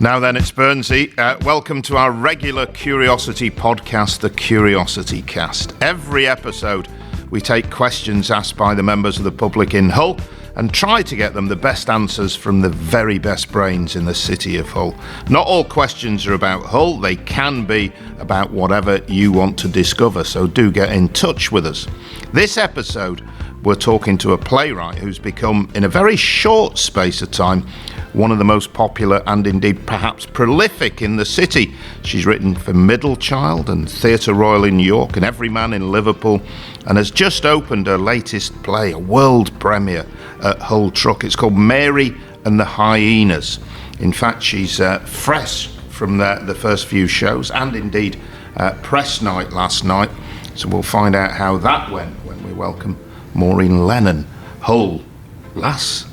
Now then, it's Burnsy. Welcome to our regular Curiosity podcast, the CuriosityCast. Every episode, we take questions asked by the members of the public in Hull and try to get them the best answers from the very best brains in the city of Hull. Not all questions are about Hull. They can be about whatever you want to discover, so do get in touch with us. This episode, we're talking to a playwright who's become, in a very short space of time, one of the most popular and indeed perhaps prolific in the city. She's written for Middle Child and Theatre Royal in York and Everyman in Liverpool, and has just opened her latest play, a world premiere at Hull Truck. It's called Mary and the Hyenas. In fact, she's fresh from the first few shows and indeed press night last night. So we'll find out how that went when we welcome Maureen Lennon, Hull, lass,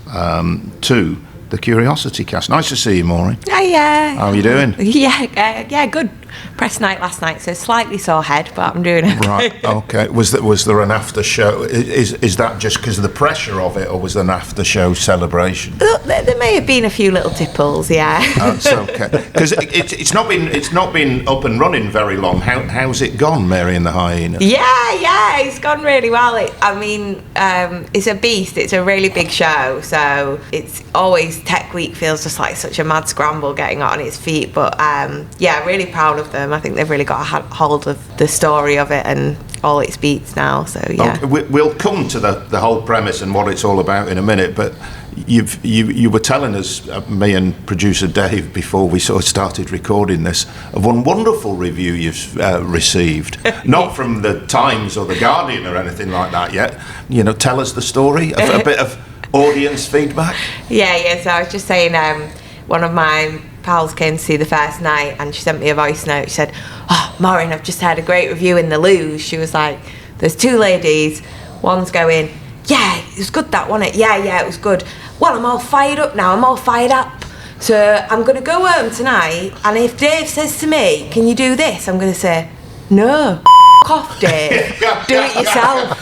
to the CuriosityCast. Nice to see you, Maureen. Hiya. How are you doing? Yeah, good. Press night last night, so slightly sore head, but I'm doing it. Right, okay. Was there an after show? Is that just because of the pressure of it, or was there an after show celebration? There may have been a few little tipples, yeah. That's okay. Because it's not been up and running very long. How's it gone, Mary and the Hyenas? Yeah, it's gone really well. It's a beast. It's a really big show, so it's always Tech Week feels just like such a mad scramble getting it on its feet. But really proud of them. I think they've really got a hold of the story of it and all its beats now. So yeah, okay, we'll come to the whole premise and what it's all about in a minute. But you were telling us, me and producer Dave, before we sort of started recording this, of one wonderful review you've received, not from the Times or the Guardian or anything like that yet. You know, tell us the story, a bit of audience feedback. Yeah. So I was just saying, one of my pals came to see the first night and she sent me a voice note. She said, "Oh, Maureen, I've just had a great review in the Loos." She was like, "There's two ladies, one's going, yeah, it was good that, wasn't it? Yeah, it was good. Well, I'm all fired up now, I'm all fired up. So I'm going to go home tonight, and if Dave says to me, can you do this? I'm going to say, no, off, Dave. Do it yourself."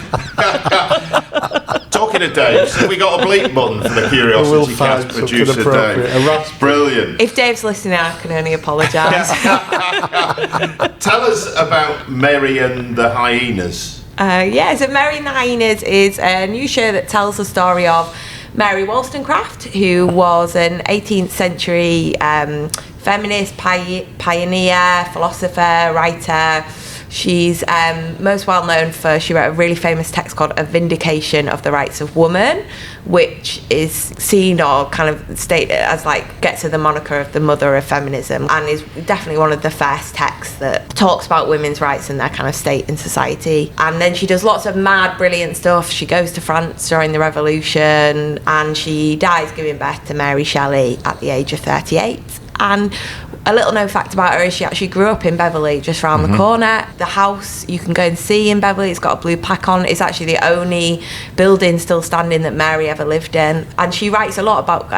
Talking to Dave, so we got a bleep button for the CuriosityCast producer Dave. Brilliant. If Dave's listening, I can only apologise. Tell us about Mary and the Hyenas. So Mary and the Hyenas is a new show that tells the story of Mary Wollstonecraft, who was an 18th century feminist pioneer, philosopher, writer. She's most well known for, she wrote a really famous text called A Vindication of the Rights of Woman, which is seen or kind of stated as like gets to the moniker of the mother of feminism, and is definitely one of the first texts that talks about women's rights and their kind of state in society. And then she does lots of mad, brilliant stuff. She goes to France during the Revolution, and she dies giving birth to Mary Shelley at the age of 38. And a little known fact about her is she actually grew up in Beverley, just round the corner. The house you can go and see in Beverley, it's got a blue plaque on. It's actually the only building still standing that Mary ever lived in. And she writes a lot about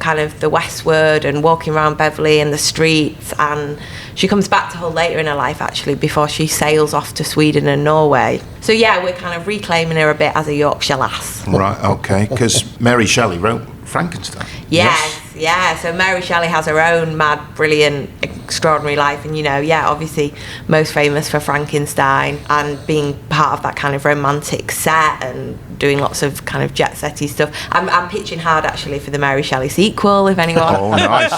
kind of the westward and walking around Beverley and the streets. And she comes back to Hull later in her life, actually, before she sails off to Sweden and Norway. So yeah, we're kind of reclaiming her a bit as a Yorkshire lass. Right, okay, because Mary Shelley wrote Frankenstein. Yes. Yeah, so Mary Shelley has her own mad, brilliant, extraordinary life, and obviously most famous for Frankenstein and being part of that kind of romantic set and doing lots of kind of jet-setty stuff. I'm pitching hard actually for the Mary Shelley sequel, if anyone. Oh, nice.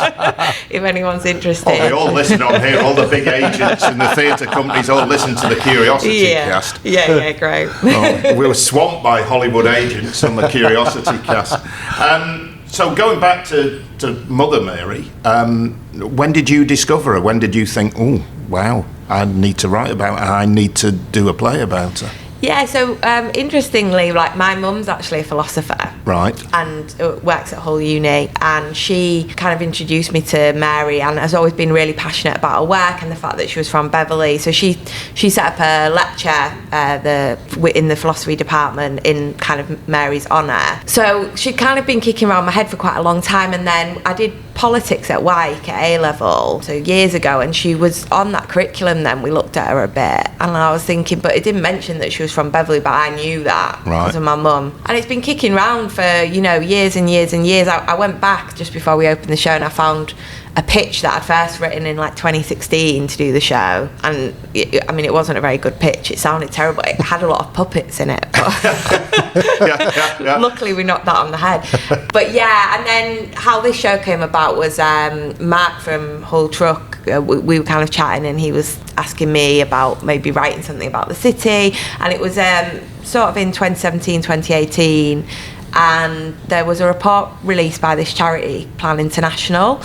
If anyone's interested. Oh, they all listen on here. All the big agents and the theatre companies all listen to the CuriosityCast. Yeah, great. Oh, we were swamped by Hollywood agents on the CuriosityCast. So going back to Mother Mary, when did you discover her? When did you think, oh, wow, I need to write about her, I need to do a play about her? Yeah, so interestingly, like my mum's actually a philosopher. Right. And works at Hull Uni, and she kind of introduced me to Mary and has always been really passionate about her work and the fact that she was from Beverley. So she set up a lecture in the philosophy department in kind of Mary's honour. So she'd kind of been kicking around my head for quite a long time, and then I did politics at Wyke at A-level, so years ago, and she was on that curriculum then. We looked at her a bit, and I was thinking, but it didn't mention that she was from Beverley, but I knew that because of my mum. And it's been kicking around for, years and years and years. I went back just before we opened the show and I found a pitch that I'd first written in like 2016 to do the show, and it wasn't a very good pitch. It sounded terrible. It had a lot of puppets in it, but luckily we knocked that on the head. But yeah, and then how this show came about was Mark from Hull Truck, we were kind of chatting, and he was asking me about maybe writing something about the city, and it was sort of in 2017, 2018, and there was a report released by this charity, Plan International,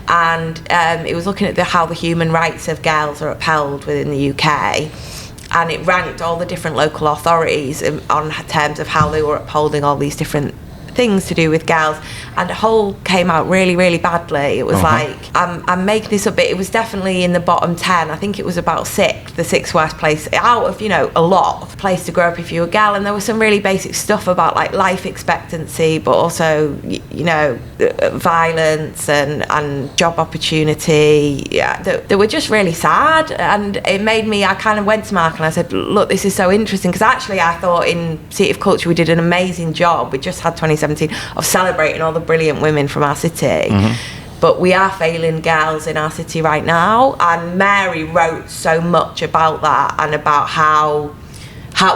and it was looking at how the human rights of girls are upheld within the UK, and it ranked all the different local authorities on terms of how they were upholding all these different things to do with girls, and Hull came out really, really badly. It was like, I'm making this up, but it was definitely in the bottom 10. I think it was about the sixth worst place out of, a lot of place to grow up if you were a girl. And there was some really basic stuff about like life expectancy, but also, violence and job opportunity. Yeah, they were just really sad, and it made me, I kind of went to Mark and I said, look, this is so interesting, because actually I thought in City of Culture we did an amazing job. We just had 2017 of celebrating all the brilliant women from our city, but we are failing girls in our city right now, and Mary wrote so much about that and about how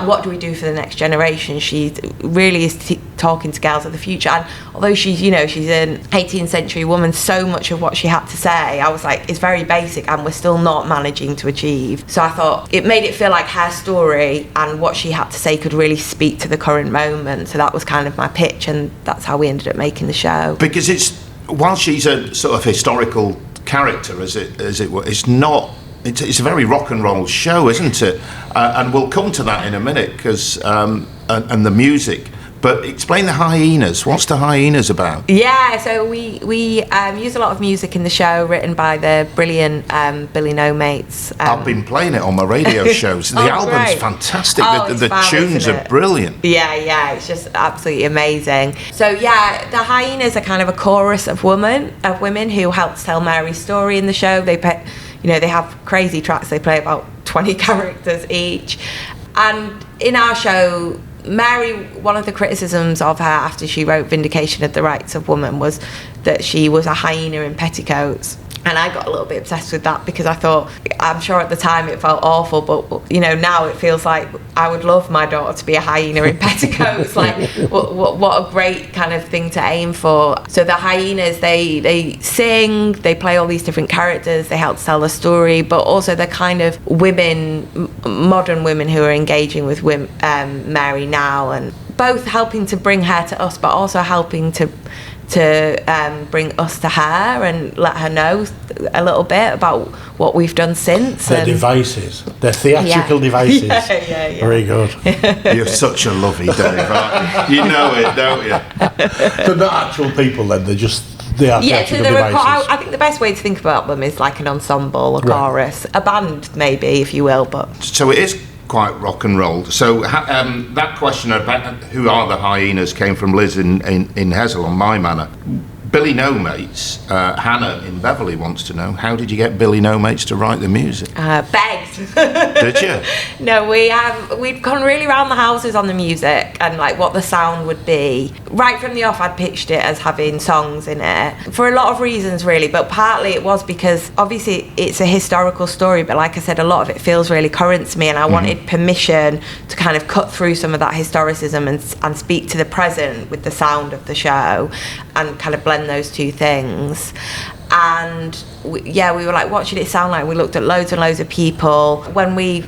what do we do for the next generation. She really is talking to girls of the future, and although she's an 18th century woman, so much of what she had to say, I was like, it's very basic and we're still not managing to achieve. So I thought it made it feel like her story and what she had to say could really speak to the current moment. So that was kind of my pitch, and that's how we ended up making the show. Because while she's a sort of historical character, as it were, it's a very rock and roll show, isn't it? And we'll come to that in a minute, because and the music. But explain the Hyenas. What's the Hyenas about? Yeah, so we use a lot of music in the show, written by the brilliant Billy No Mates. I've been playing it on my radio shows. The album's fantastic. The tunes are brilliant. Yeah, it's just absolutely amazing. So yeah, the Hyenas are kind of a chorus of women who helped tell Mary's story in the show. They have crazy tracks. They play about 20 characters each. And in our show, Mary, one of the criticisms of her after she wrote Vindication of the Rights of Woman was that she was a hyena in petticoats. And I got a little bit obsessed with that, because I thought, I'm sure at the time it felt awful, but now it feels like I would love my daughter to be a hyena in petticoats. Like, what a great kind of thing to aim for. So the Hyenas, they sing, they play all these different characters, they help tell the story, but also they're kind of modern women who are engaging with Mary now, and both helping to bring her to us, but also helping to bring us to her and let her know a little bit about what we've done since. Their devices, their theatrical devices. Yeah. Very good. You're such a lovey, Dave, aren't you? You know it, don't you? They're not actual people then, they are theatrical devices. I think the best way to think about them is like an ensemble, a chorus, a band maybe, if you will. But so it is quite rock and roll. So that question about who are the Hyenas came from Liz in Hessel on My Manor. Billy No Mates, Hannah in Beverley wants to know, how did you get Billy No Mates to write the music? Begged. Did you? No, we'd gone really around the houses on the music and like what the sound would be. Right from the off, I'd pitched it as having songs in it for a lot of reasons, really, but partly it was because obviously it's a historical story, but like I said, a lot of it feels really current to me, and I wanted permission to kind of cut through some of that historicism and speak to the present with the sound of the show and kind of blend those two things. And we were like, what should it sound like? We looked at loads and loads of people. When we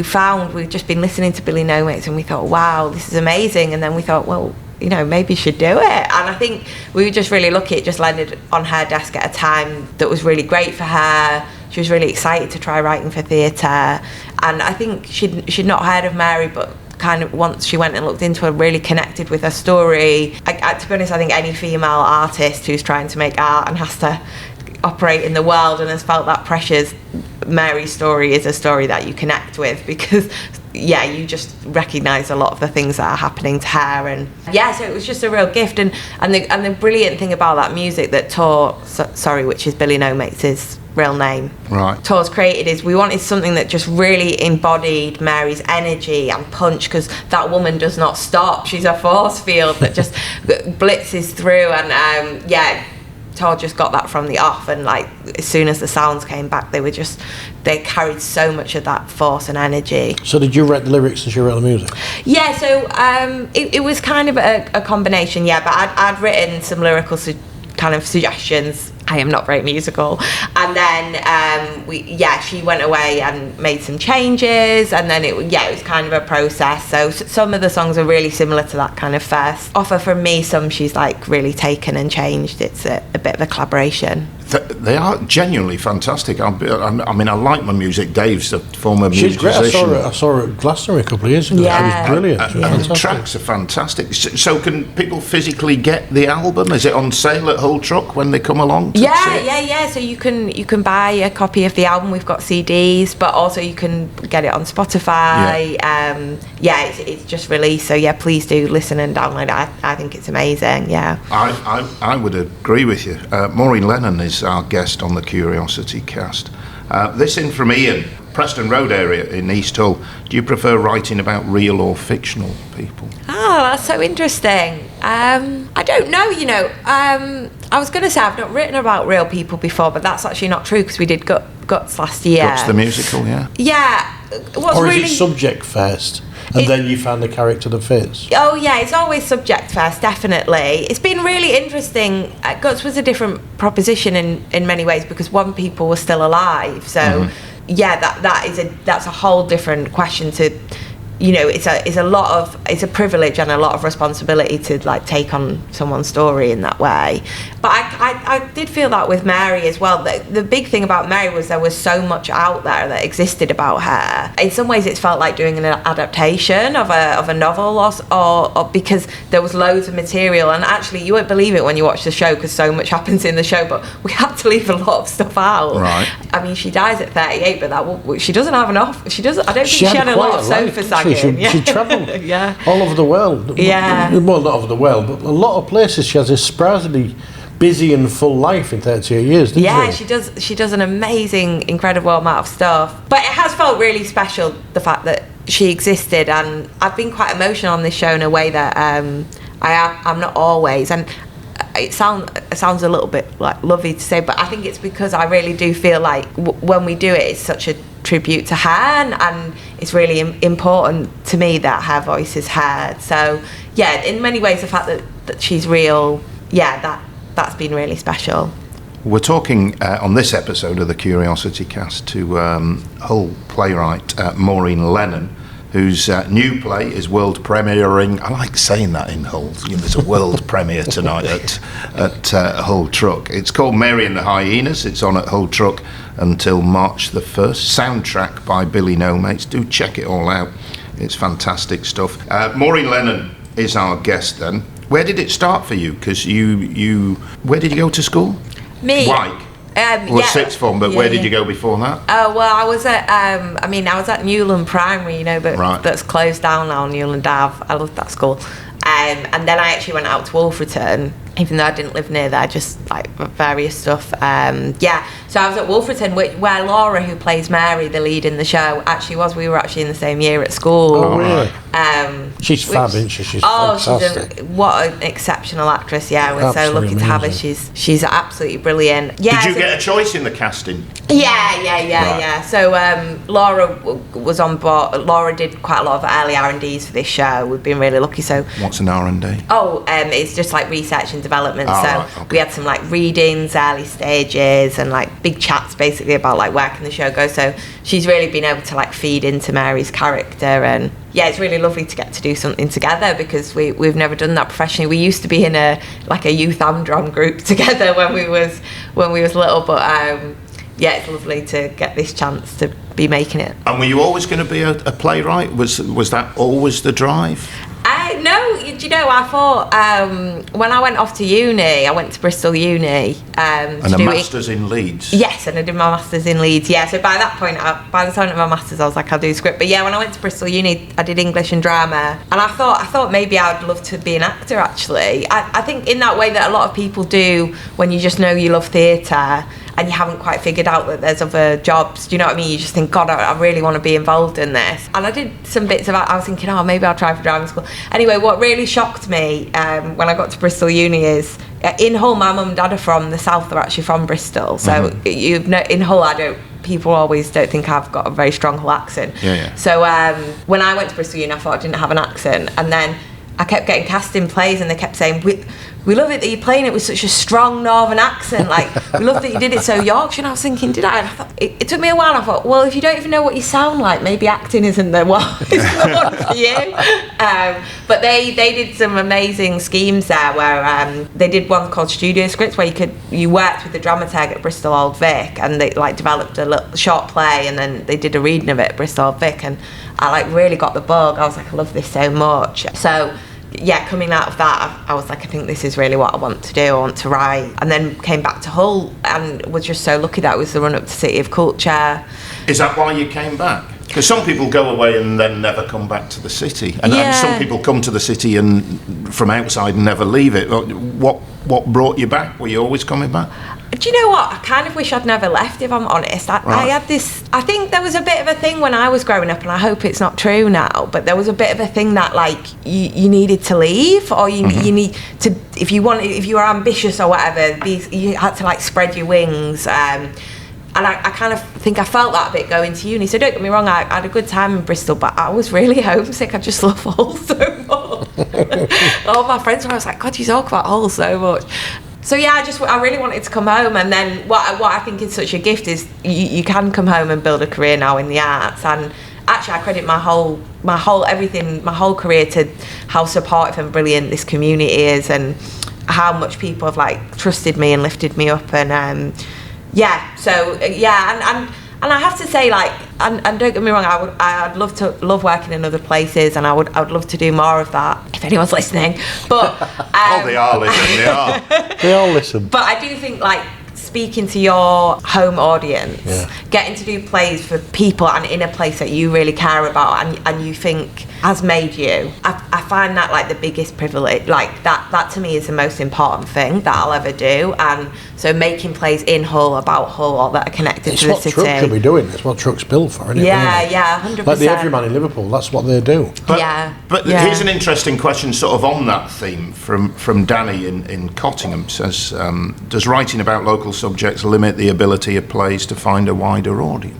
found, we'd just been listening to Billy No Mates, and we thought, wow, this is amazing. And then we thought, well, maybe she should do it. And I think we were just really lucky. It just landed on her desk at a time that was really great for her. She was really excited to try writing for theatre. And I think she'd not heard of Mary, but kind of once she went and looked into her, really connected with her story. To be honest, I think any female artist who's trying to make art and has to operate in the world and has felt that pressures, Mary's story is a story that you connect with, because you just recognise a lot of the things that are happening to her. And so it was just a real gift. And the brilliant thing about that music that which is Billy No Mates' real name, right, Tor's created, is we wanted something that just really embodied Mary's energy and punch, because that woman does not stop. She's a force field that just blitzes through, and Todd just got that from the off, and like as soon as the sounds came back, they carried so much of that force and energy. So did you write the lyrics as you wrote the music? Yeah, so it was kind of a combination, yeah, but I'd written some lyrical kind of suggestions. I am not very musical. And then she went away and made some changes, and then it was kind of a process. So some of the songs are really similar to that kind of first offer from me. Some she's like really taken and changed. It's a bit of a collaboration. They are genuinely fantastic. I mean, I like my music. Dave's a former musician. She's great. I saw her at Glastonbury a couple of years ago. Yeah. She was brilliant. The tracks are fantastic. So can people physically get the album? Is it on sale at Hull Truck when they come along? Yeah. So you can buy a copy of the album. We've got CDs, but also you can get it on Spotify. It's just released. So yeah, please do listen and download it. I think it's amazing. Yeah. I would agree with you. Maureen Lennon is our guest on the Curiosity Cast. This in from Ian, Preston Road area in East Hull. Do you prefer writing about real or fictional people? Oh, that's so interesting. I don't know, I was going to say I've not written about real people before, but that's actually not true because we did Guts last year. Guts the musical, yeah? Yeah. Or is it subject first? And then you find the character that fits? Oh yeah, it's always subject first, definitely. It's been really interesting. Guts was a different proposition in many ways because one, people were still alive. So that's a whole different question to, it's a privilege and a lot of responsibility to like take on someone's story in that way. But I did feel that with Mary as well. The big thing about Mary was there was so much out there that existed about her. In some ways, it's felt like doing an adaptation of a novel, or because there was loads of material. And actually, you won't believe it when you watch the show because so much happens in the show. But we had to leave a lot of stuff out. Right. I mean, she dies at 38, but she doesn't have enough. She doesn't. I don't think she had a lot of sofa sagging. She travelled all over the world. Yeah. Well, not over the world, but a lot of places. She has a surprisingly busy and full life in 38 years, doesn't she? She does an amazing, incredible amount of stuff. But it has felt really special, the fact that she existed, and I've been quite emotional on this show in a way that I'm not always. And it sounds a little bit like lovely to say, but I think it's because I really do feel like when we do it, it's such a tribute to her, and it's really important to me that her voice is heard. So yeah, in many ways, the fact that she's real, that's been really special. We're talking on this episode of the Curiosity Cast to Hull playwright Maureen Lennon, whose new play is world premiering. I like saying that in Hull. There's a world premiere tonight at Hull Truck. It's called Mary and the Hyenas. It's on at Hull Truck until March the 1st. Soundtrack by Billy No Mates. Do check it all out. It's fantastic stuff. Maureen Lennon is our guest then. Where did it start for you? Because where did you go to school? Me? Wyke. Sixth form, but where did you go before that? Oh, well, I was at Newland Primary, that's closed down now, Newland Ave. I loved that school. And then I actually went out to Wolverton, even though I didn't live near there, just like various stuff. So I was at Wolverton, where Laura, who plays Mary, the lead in the show, actually was. We were actually in the same year at school. Oh, really? She's fab, isn't she? She's fantastic. What an exceptional actress, yeah. We're Absolutely so lucky to have her. She's absolutely brilliant. Yeah, did you get a choice in the casting? Yeah. So Laura was on board. Laura did quite a lot of early R&Ds for this show. We've been really lucky. So what's an R&D? It's just like research and development. Okay. We had some like readings, early stages, and like big chats basically about like where can the show go. So she's really been able to like feed into Mary's character, and yeah, it's really lovely to get to do something together because we've never done that professionally. We used to be in a youth Amdram group together when we was little, but it's lovely to get this chance to be making it. And were you always going to be a playwright? Was that always the drive? No, I thought when I went off to uni, I went to Bristol Uni. And a master's in Leeds? Yes, and I did my master's in Leeds, yeah. So by that point, by the time of my master's, I was like, I'll do script. But yeah, when I went to Bristol Uni, I did English and drama. And I thought maybe I'd love to be an actor, actually. I think in that way that a lot of people do when you just know you love theatre and you haven't quite figured out that there's other jobs. Do you know what I mean? You just think, God, I really want to be involved in this. And I did some bits of it. I was thinking, maybe I'll try for driving school. Anyway, what really shocked me when I got to Bristol Uni is in Hull, my mum and dad are from the south. They're actually from Bristol. So in Hull, people always don't think I've got a very strong Hull accent. So when I went to Bristol Uni, I thought I didn't have an accent, and then I kept getting cast in plays, and they kept saying, we love it that you're playing it with such a strong northern accent, like, we love that you did it so Yorkshire. And I was thinking, did I? And I thought, it took me a while. I thought, well, if you don't even know what you sound like, maybe acting isn't the one, for you. But they did some amazing schemes there, where they did one called Studio Scripts, where you worked with the dramaturg at Bristol Old Vic, and they like developed a little short play, and then they did a reading of it at Bristol Old Vic, and I like really got the bug. I was like, I love this so much. So yeah, coming out of that, I was like, I think this is really what I want to do. I want to write. And then came back to Hull and was just so lucky that it was the run up to City of Culture. Is that why you came back? Because some people go away and then never come back to the city. And some people come to the city and from outside and never leave it. What brought you back? Were you always coming back? Do you know what? I kind of wish I'd never left, if I'm honest. I had this... I think there was a bit of a thing when I was growing up, and I hope it's not true now, but there was a bit of a thing that, like, you needed to leave, or you need to... If you were ambitious or whatever, you had to, like, spread your wings. And I kind of think I felt that a bit going to uni. So don't get me wrong, I had a good time in Bristol, but I was really homesick. I just love Hull so much. All my friends were, I was like, God, you talk about Hull so much. So yeah, I really wanted to come home, and then what I think is such a gift is you can come home and build a career now in the arts. And actually, I credit my whole career to how supportive and brilliant this community is, and how much people have like trusted me and lifted me up. And and I have to say, like, and don't get me wrong, I'd love working in other places, and I would love to do more of that if anyone's listening. But they are listening. They all listen. But I do think, like, speaking to your home audience, getting to do plays for people and in a place that you really care about and you think has made you, I find that like the biggest privilege. Like that to me is the most important thing that I'll ever do. And so making plays in Hull, about Hull, or that are connected to the city. It's what Truck should be doing. It's what Truck's built for, isn't it? Yeah, 100%. Like the Everyman in Liverpool, that's what they do. But here's an interesting question sort of on that theme from Danny in Cottingham. Says, does writing about local subjects limit the ability of plays to find a wider audience?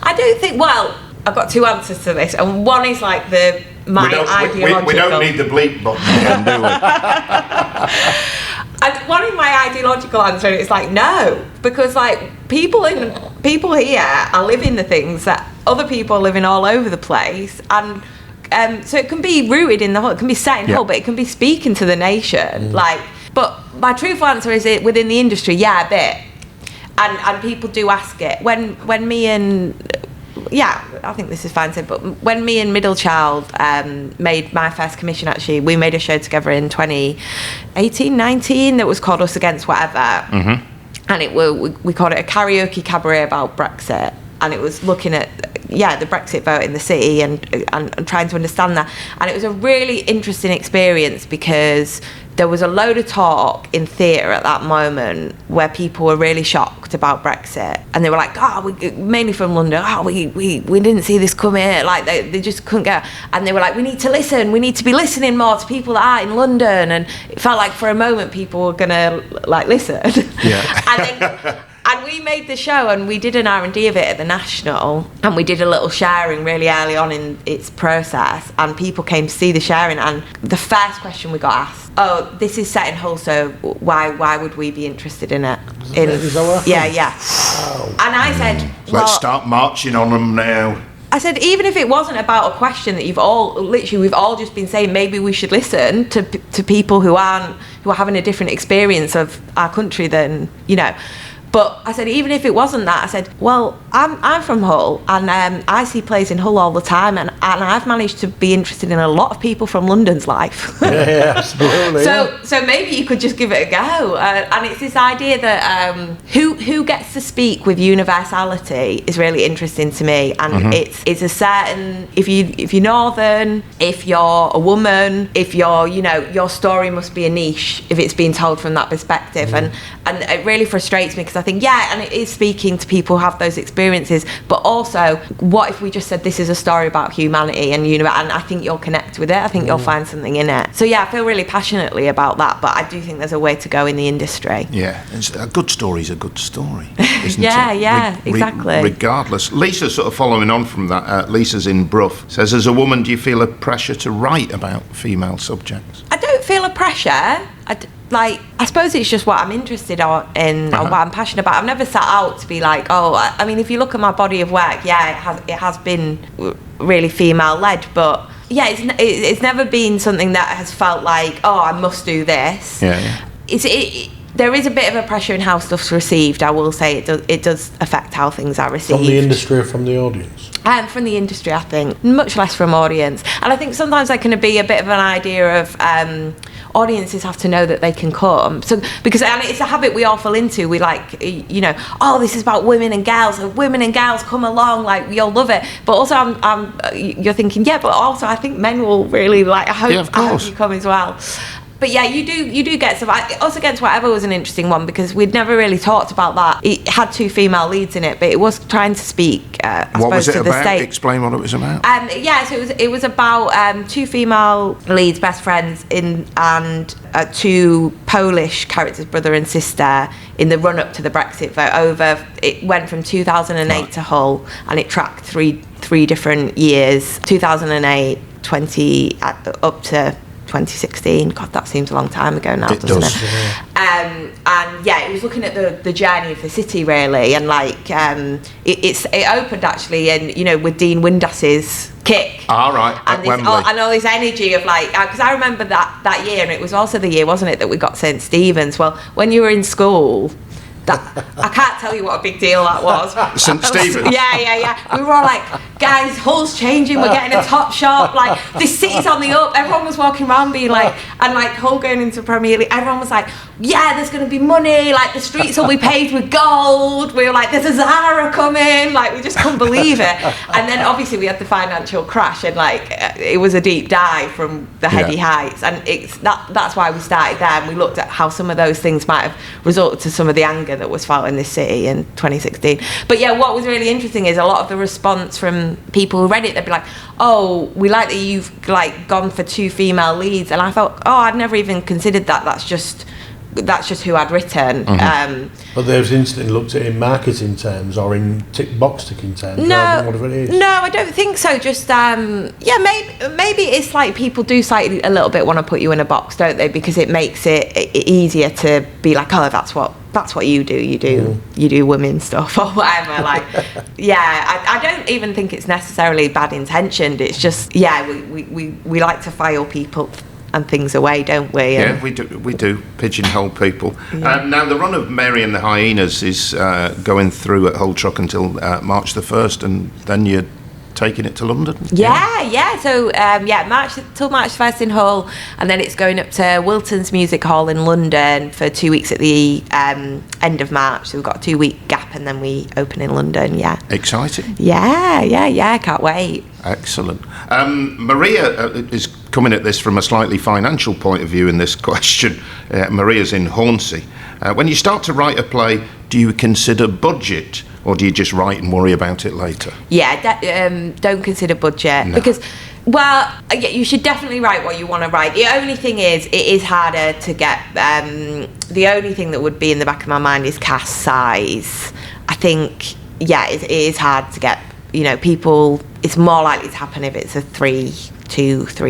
I don't think, well, I've got two answers to this, and one is like my ideological... We don't need the bleep button again, do we? And one is my ideological answer, and it's like, no, because like people here are living the things that other people are living all over the place, and so it can be rooted in the Hull, it can be set in Hull, but it can be speaking to the nation. Like, but my truthful answer is it within the industry, a bit, and people do ask it when me and... Yeah, I think this is fine said, but when me and Middle Child made my first commission, actually, we made a show together in 2018-19 that was called Us Against Whatever. And we called it a karaoke cabaret about Brexit. And it was looking at, the Brexit vote in the city and trying to understand that. And it was a really interesting experience because there was a load of talk in theatre at that moment where people were really shocked about Brexit. And they were like, mainly from London, we didn't see this coming. Like, they just couldn't get... And they were like, we need to listen. We need to be listening more to people that are in London. And it felt like for a moment people were going to, like, listen. Yeah. And we made the show, and we did an R&D of it at the National, and we did a little sharing really early on in its process, and people came to see the sharing, and the first question we got asked, this is set in Hull, so why would we be interested in it? Is that what happened? Yeah. Wow. And I said... Let's start marching on them now. I said, even if it wasn't about a question that we've all just been saying, maybe we should listen to people who are having a different experience of our country than, But I said, even if it wasn't that, I said, well, I'm from Hull, and I see plays in Hull all the time, and I've managed to be interested in a lot of people from London's life. Yeah, absolutely. So maybe you could just give it a go. And it's this idea that who gets to speak with universality is really interesting to me, and it's a certain, if you're Northern, if you're a woman, if you're, your story must be a niche if it's being told from that perspective, and it really frustrates me because I think, and it is speaking to people who have those experiences, experiences, but also what if we just said this is a story about humanity, and and I think you'll connect with it. I think you'll find something in it. So yeah, I feel really passionately about that, but I do think there's a way to go in the industry. Yeah, a good story's a good story, isn't it? Exactly. Regardless. Lisa, sort of following on from that, Lisa's in Brough, says, as a woman, do you feel a pressure to write about female subjects? I don't feel a pressure. I suppose it's just what I'm interested in, or what I'm passionate about. I've never set out to be like, I mean, if you look at my body of work, it has been really female-led, but yeah, it's never been something that has felt like, I must do this. Yeah. There is a bit of a pressure in how stuff's received. I will say it does affect how things are received. From the industry or from the audience? From the industry, I think. Much less from audience. And I think sometimes there can be a bit of an idea of audiences have to know that they can come. So because it's a habit we all fall into. We like, this is about women and girls. So women and girls come along, like you'll love it. But also, you're thinking, but also I think men will really like. I hope you come as well. But yeah, you do get stuff. Us Against Whatever was an interesting one because we'd never really talked about that. It had 2 female leads in it, but it was trying to speak, what was it to about? the state. Explain what it was about. So it was about 2 female leads, best friends, and 2 Polish characters, brother and sister, in the run-up to the Brexit vote. It went from 2008 to Hull, and it tracked three different years, 2008, 20 up to 2016. God, that seems a long time ago now, doesn't it? Yeah. It was looking at the journey of the city really, and it opened actually, and with Dean Windas's Kick. All right. And all this energy of because I remember that year, and it was also the year, wasn't it, that we got St. Stephen's. Well, when you were in school. I can't tell you what a big deal that was. St. Stephen's? Yeah. We were all like, guys, Hull's changing, we're getting a top shop, this city's on the up. Everyone was walking around being Hull going into Premier League, everyone was like, there's going to be money, the streets will be paved with gold. We were like, there's a Zara coming, we just couldn't believe it. And then obviously we had the financial crash, and it was a deep dive from the heady heights, and that's why we started there, and we looked at how some of those things might have resulted to some of the anger that was felt in this city in 2016. But yeah, what was really interesting is a lot of the response from people who read it, they'd be like, we like that you've gone for 2 female leads, and I thought, I'd never even considered that. That's just who I'd written. Mm-hmm. But they've instantly looked at it in marketing terms or in box ticking terms. No, whatever it is. No, I don't think so. Just maybe it's people do slightly a little bit want to put you in a box, don't they? Because it makes it easier to be like, that's what you do. You do women stuff or whatever. I don't even think it's necessarily bad intentioned. It's just we like to file people and things away, don't we? Yeah, we do pigeonhole people. Yeah. Now the run of Mary and the Hyenas is going through at Hull Truck until March the 1st, and then you're taking it to London. Yeah. So March till March 1st in Hull, and then it's going up to Wilton's Music Hall in London for 2 weeks at the end of March. So we've got a 2-week gap, and then we open in London. Yeah. Exciting. Yeah. Can't wait. Excellent. Maria is coming at this from a slightly financial point of view in this question. Maria's in Hornsey. When you start to write a play, do you consider budget, or do you just write and worry about it later? Yeah, don't consider budget. No. Because, you should definitely write what you want to write. The only thing is, it is harder to get. The only thing that would be in the back of my mind is cast size. I think, it is hard to get. People. It's more likely to happen if it's a 3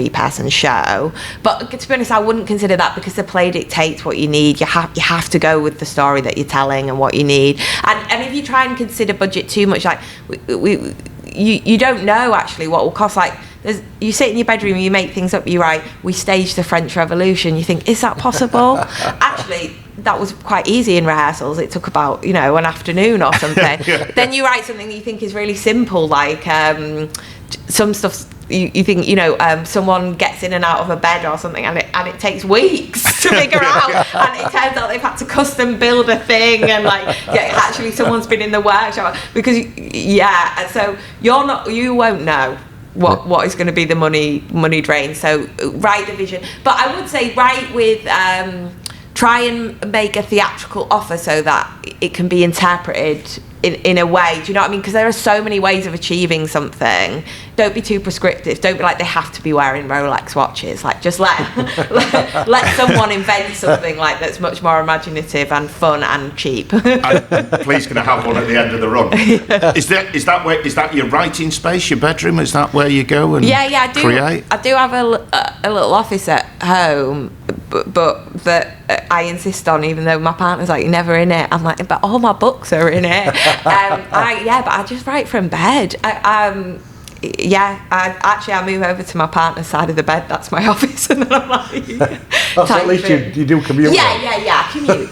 person show. But to be honest, I wouldn't consider that, because the play dictates what you need. You have to go with the story that you're telling and what you need. And if you try and consider budget too much, you don't know actually what will cost. You sit in your bedroom, you make things up, you write, we staged the French Revolution. You think, is that possible? Actually, that was quite easy in rehearsals. It took about, an afternoon or something. Yeah. Then you write something that you think is really simple, some stuff you think, someone gets in and out of a bed or something, and it takes weeks to figure out. And it turns out they've had to custom build a thing, and actually someone's been in the workshop, because so you won't know what is going to be the money drain. So write the vision, but I would say write with try and make a theatrical offer so that it can be interpreted in a way, do you know what I mean? Because there are so many ways of achieving something. Don't be too prescriptive. Don't be like, they have to be wearing Rolex watches. Like, just let someone invent something like that's much more imaginative and fun and cheap. And please, can I have one at the end of the run? Is that your writing space, your bedroom? Is that where you go and I do create? I do have a little office at home, but that I insist on, even though my partner's like, you're never in it. I'm like, but all my books are in it. But I just write from bed. I move over to my partner's side of the bed. That's my office, and then I'm like, that's at least you do commute. Yeah, commute.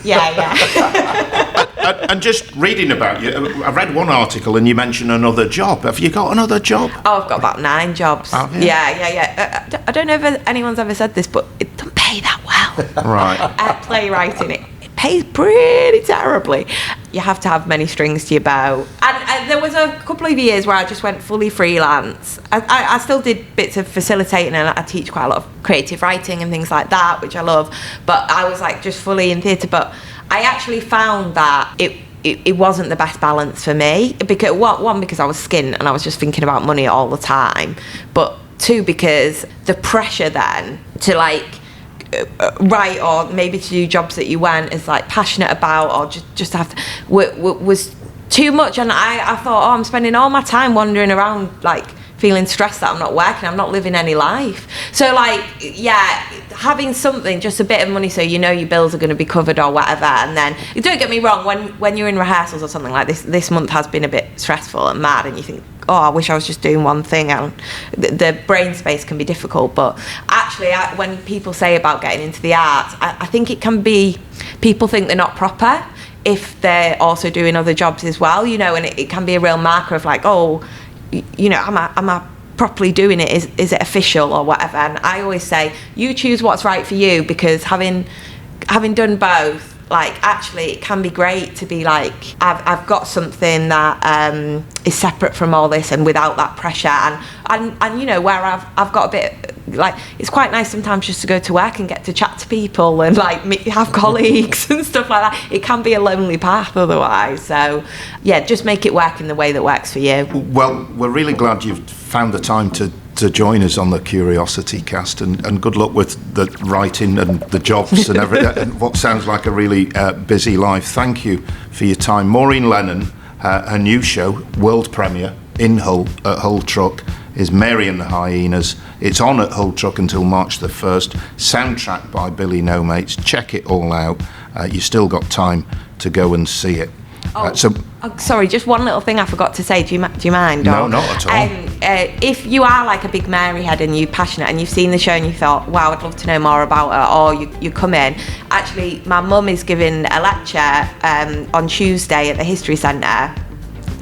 And just reading about you, I read one article and you mentioned another job. Have you got another job? Oh, I've got about 9 jobs. Oh, yeah. I don't know if anyone's ever said this, but it doesn't pay that well. Right. Playwriting, it pays pretty terribly. You have to have many strings to your bow. And there was a couple of years where I just went fully freelance. I still did bits of facilitating, and I teach quite a lot of creative writing and things like that, which I love. But I was like just fully in theatre. But I actually found that it wasn't the best balance for me. Because one, because I was skint and I was just thinking about money all the time. But 2, because the pressure then to like write, or maybe to do jobs that you weren't as like passionate about, or just have to, was too much. And I thought, I'm spending all my time wandering around like feeling stressed that I'm not working, I'm not living any life. So like, having something, just a bit of money so you know your bills are going to be covered or whatever. And then, don't get me wrong, when you're in rehearsals or something like this month has been a bit stressful and mad, and you think, I wish I was just doing one thing, and the brain space can be difficult. But actually, when people say about getting into the arts, I think it can be, people think they're not proper if they're also doing other jobs as well, and it can be a real marker of like, am I properly doing it? Is it official or whatever? And I always say, you choose what's right for you, because having done both, like, actually it can be great to be like, I've got something that is separate from all this and without that pressure, and where I've got a bit, like, it's quite nice sometimes just to go to work and get to chat to people and like have colleagues and stuff like that. It can be a lonely path otherwise. So just make it work in the way that works for you. Well, we're really glad you've found the time to join us on the CuriosityCast, and good luck with the writing and the jobs and everything, and what sounds like a really busy life. Thank you for your time. Maureen Lennon, her new show, world premiere in Hull at Hull Truck, is Mary and the Hyenas. It's on at Hull Truck until March the 1st. Soundtrack by Billy No Mates. Check it all out. You still got time to go and see it. Sorry, just one little thing I forgot to say. Do you mind? No, not at all. If you are like a big Mary head and you're passionate and you've seen the show and you thought, wow, I'd love to know more about her, or you come in. Actually, my mum is giving a lecture on Tuesday at the History Centre.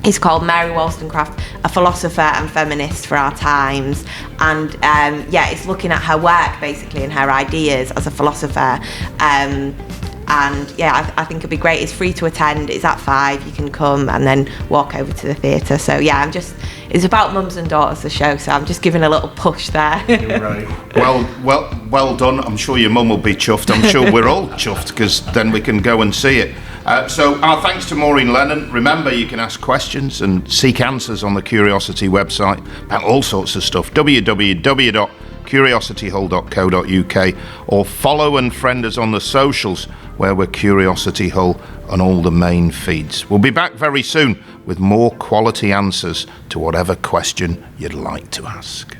It's called Mary Wollstonecraft, a philosopher and feminist for our times. And it's looking at her work basically and her ideas as a philosopher. I think it'd be great. It's free to attend. It's at 5. You can come and then walk over to the theatre. So it's about mums and daughters, the show. So I'm just giving a little push there. You're right. Well done. I'm sure your mum will be chuffed. I'm sure we're all chuffed, because then we can go and see it. So our thanks to Maureen Lennon. Remember, you can ask questions and seek answers on the Curiosity website about all sorts of stuff. www.curiosityhull.co.uk, or follow and friend us on the socials, where we're Curiosity Hull on all the main feeds. We'll be back very soon with more quality answers to whatever question you'd like to ask.